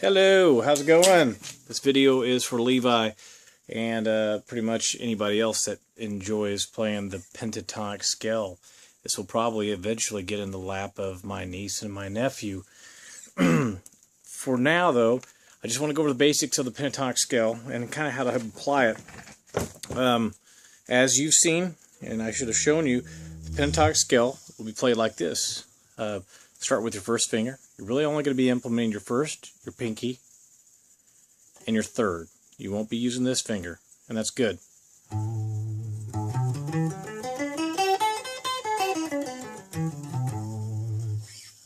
Hello, how's it going? This video is for Levi and pretty much anybody else that enjoys playing the pentatonic scale. This will probably eventually get in the lap of my niece and my nephew. For now, though, I just want to go over the basics of the pentatonic scale and kind of how to apply it. As you've seen, and I should have shown you, the pentatonic scale will be played like this. Start with your first finger. You're really only going to be implementing your first, your pinky, and your third. You won't be using this finger, and that's good.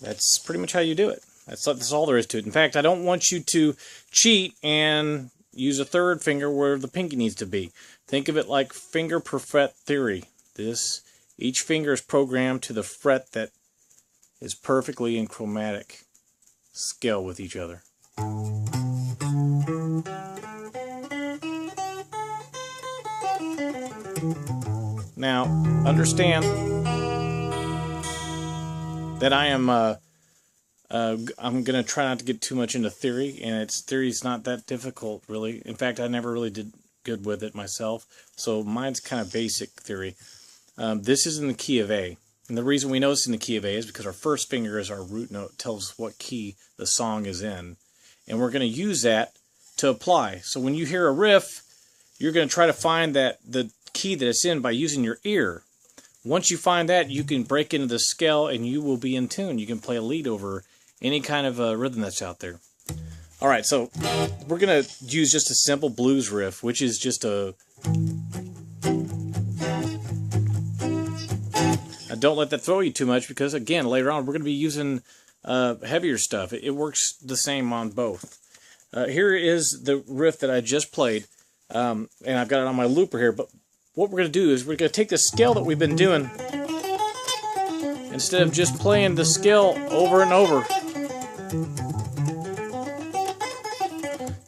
That's pretty much how you do it. That's all there is to it. In fact, I don't want you to cheat and use a third finger where the pinky needs to be. Think of it like finger per fret theory. Each finger is programmed to the fret that is perfectly in chromatic scale with each other. Now, understand that I'm going to try not to get too much into theory, and theory's not that difficult, really. In fact, I never really did good with it myself, so mine's kind of basic theory. This is in the key of A. And the reason we know it's in the key of A is because our first finger is our root note, tells us what key the song is in. And we're going to use that to apply. So when you hear a riff, you're going to try to find the key that it's in by using your ear. Once you find that, you can break into the scale and you will be in tune. You can play a lead over any kind of rhythm that's out there. Alright, so we're going to use just a simple blues riff, which is just a... Don't let that throw you too much because, again, later on we're going to be using heavier stuff. It works the same on both. Here is the riff that I just played, and I've got it on my looper here. But what we're going to do is we're going to take the scale that we've been doing, instead of just playing the scale over and over.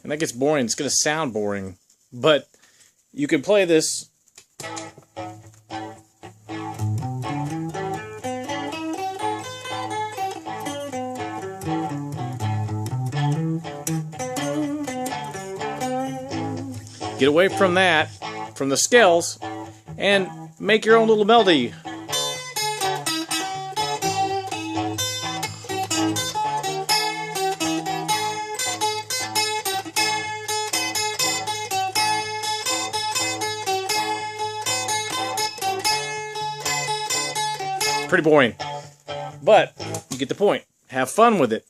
And that gets boring. It's going to sound boring. But you can play this. Get away from that, from the scales, and make your own little melody. Pretty boring, but you get the point. Have fun with it.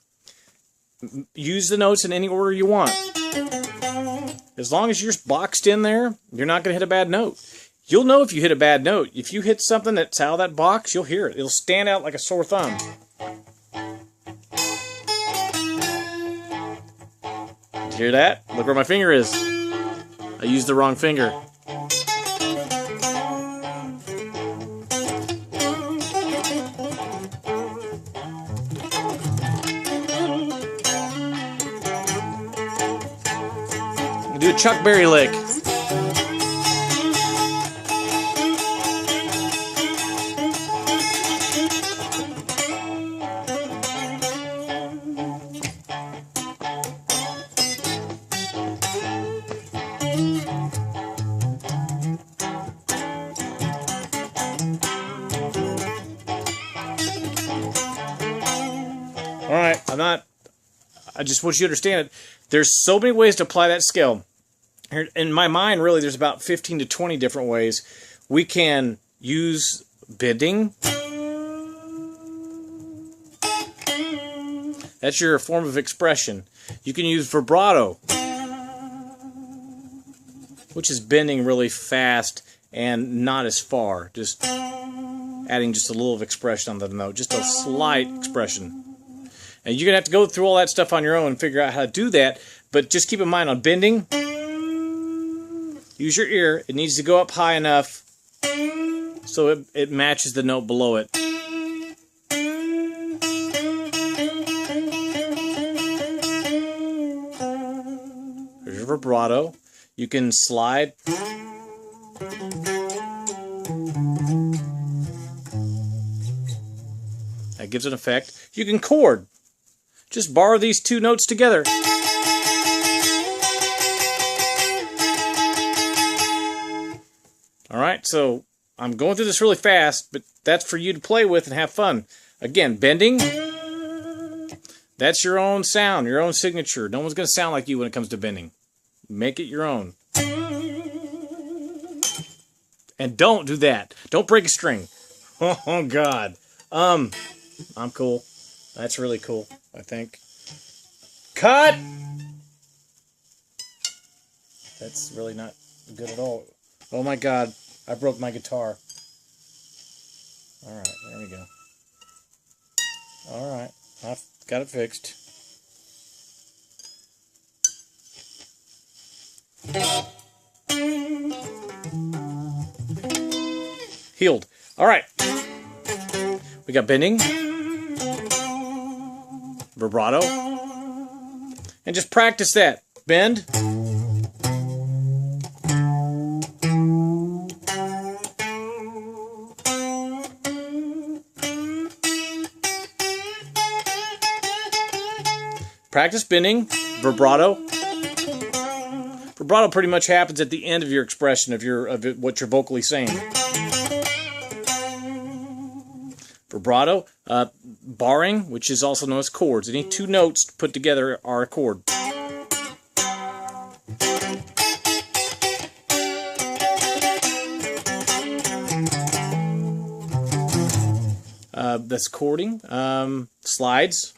Use the notes in any order you want. As long as you're boxed in there, you're not going to hit a bad note. You'll know if you hit a bad note. If you hit something that's out of that box, you'll hear it. It'll stand out like a sore thumb. Did you hear that? Look where my finger is. I used the wrong finger. Do a Chuck Berry lick. Alright, I just want you to understand it. There's so many ways to apply that scale. In my mind, really, there's about 15 to 20 different ways. We can use bending. That's your form of expression. You can use vibrato, which is bending really fast and not as far. Just adding just a little of expression on the note. Just a slight expression. And you're going to have to go through all that stuff on your own and figure out how to do that. But just keep in mind on bending, use your ear. It needs to go up high enough so it matches the note below it. There's your vibrato. You can slide. That gives an effect. You can chord. Just borrow these two notes together. right, so I'm going through this really fast, but that's for you to play with and have fun. Again, bending. That's your own sound, your own signature. No one's going to sound like you when it comes to bending. Make it your own. And don't do that. Don't break a string. Oh, God. I'm cool. That's really cool, I think. Cut! That's really not good at all. Oh, my God. I broke my guitar. All right, there we go. All right, I've got it fixed. Healed. All right. We got bending, vibrato, and just practice that. Bend. Practice bending, vibrato. Vibrato pretty much happens at the end of your expression of what you're vocally saying. Vibrato, barring, which is also known as chords. Any two notes put together are a chord. That's chording. Slides.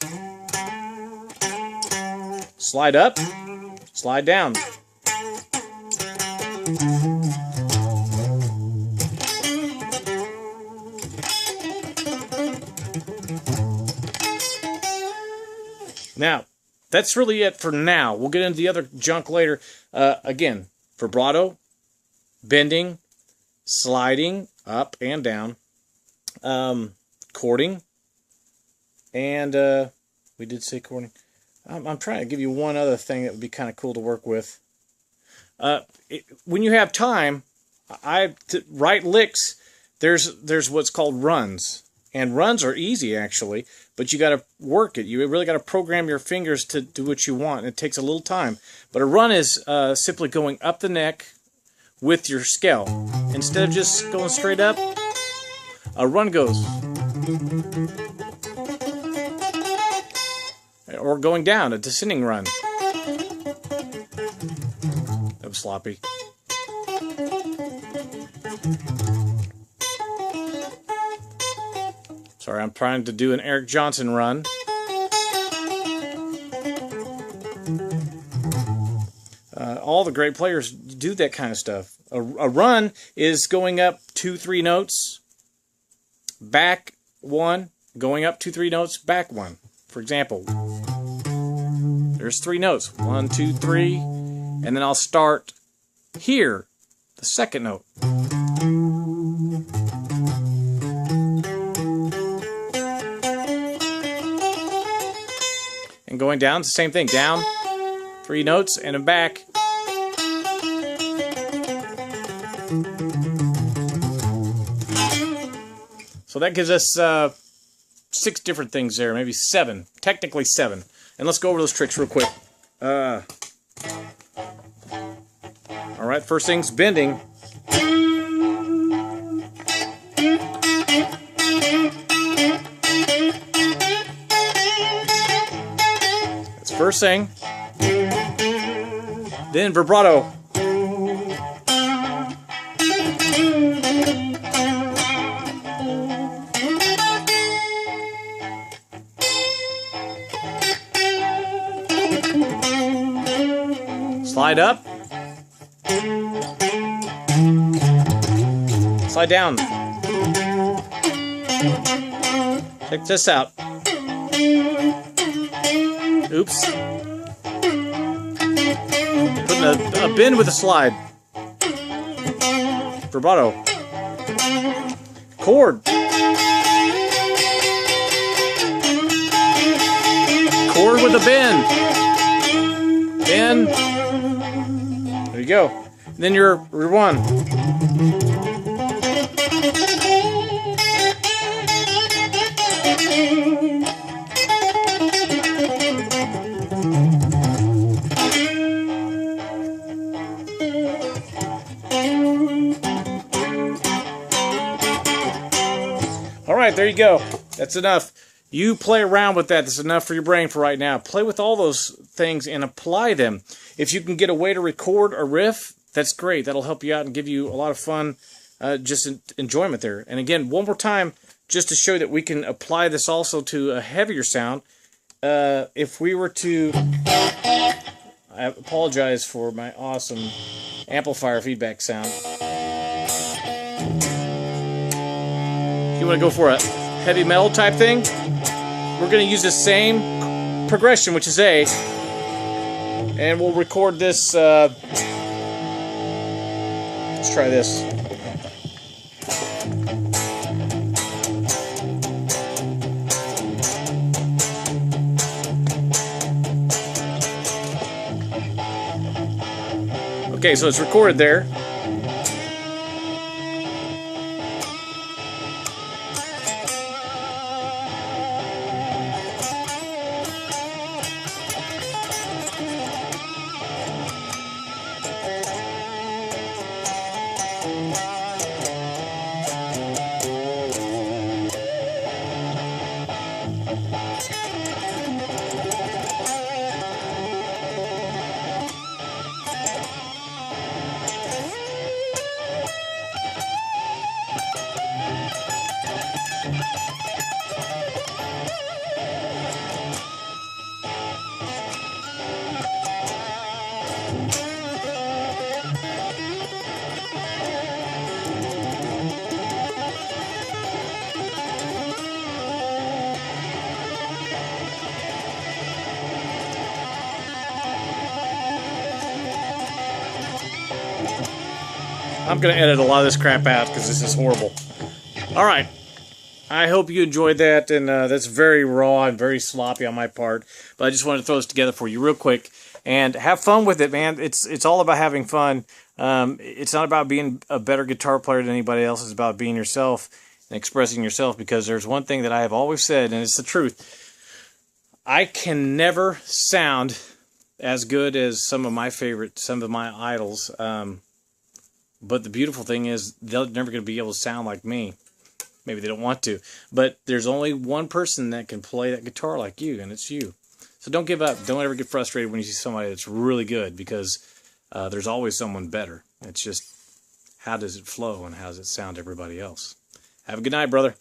Slide up, slide down. Now, that's really it for now. We'll get into the other junk later. Again, vibrato, bending, sliding up and down, chording, and we did say chording. I'm trying to give you one other thing that would be kind of cool to work with. When you have time, to write licks, there's what's called runs. And runs are easy, actually, but you got to work it. You really got to program your fingers to do what you want. It takes a little time. But a run is simply going up the neck with your scale. Instead of just going straight up, a run goes. Or going down, a descending run. That was sloppy. Sorry, I'm trying to do an Eric Johnson run. All the great players do that kind of stuff. A run is going up 2-3 notes, back 1, going up 2-3 notes, back 1. For example, there's 3 notes, 1, 2, 3, and then I'll start here, the second note. And going down, it's the same thing, down, 3 notes, and then back. So that gives us 6 different things there, maybe 7, technically 7. And let's go over those tricks real quick. Alright, first thing's bending. That's the first thing. Then vibrato. Slide up. Slide down. Check this out. Oops. Putting a bend with a slide. Vibrato. Chord. Chord with a bend. Bend. There you go. And then you're one. right, there you go. That's enough. You play around with that. That's enough for your brain for right now. Play with all those things and apply them. If you can get a way to record a riff, that's great. That'll help you out and give you a lot of fun, just enjoyment there. And again, one more time, just to show that we can apply this also to a heavier sound. If we were to... I apologize for my awesome amplifier feedback sound. If you want to go for a heavy metal type thing, we're going to use the same progression, which is A, and we'll record this. Let's try this. Okay, so it's recorded there. I'm going to edit a lot of this crap out because this is horrible. Alright, I hope you enjoyed that, and that's very raw and very sloppy on my part, but I just wanted to throw this together for you real quick, and have fun with it, man. It's all about having fun. It's not about being a better guitar player than anybody else. It's about being yourself and expressing yourself, because there's one thing that I have always said, and it's the truth. I can never sound as good as some of my idols, but the beautiful thing is they're never going to be able to sound like me. Maybe they don't want to. But there's only one person that can play that guitar like you, and it's you. So don't give up. Don't ever get frustrated when you see somebody that's really good, because there's always someone better. It's just, how does it flow and how does it sound to everybody else? Have a good night, brother.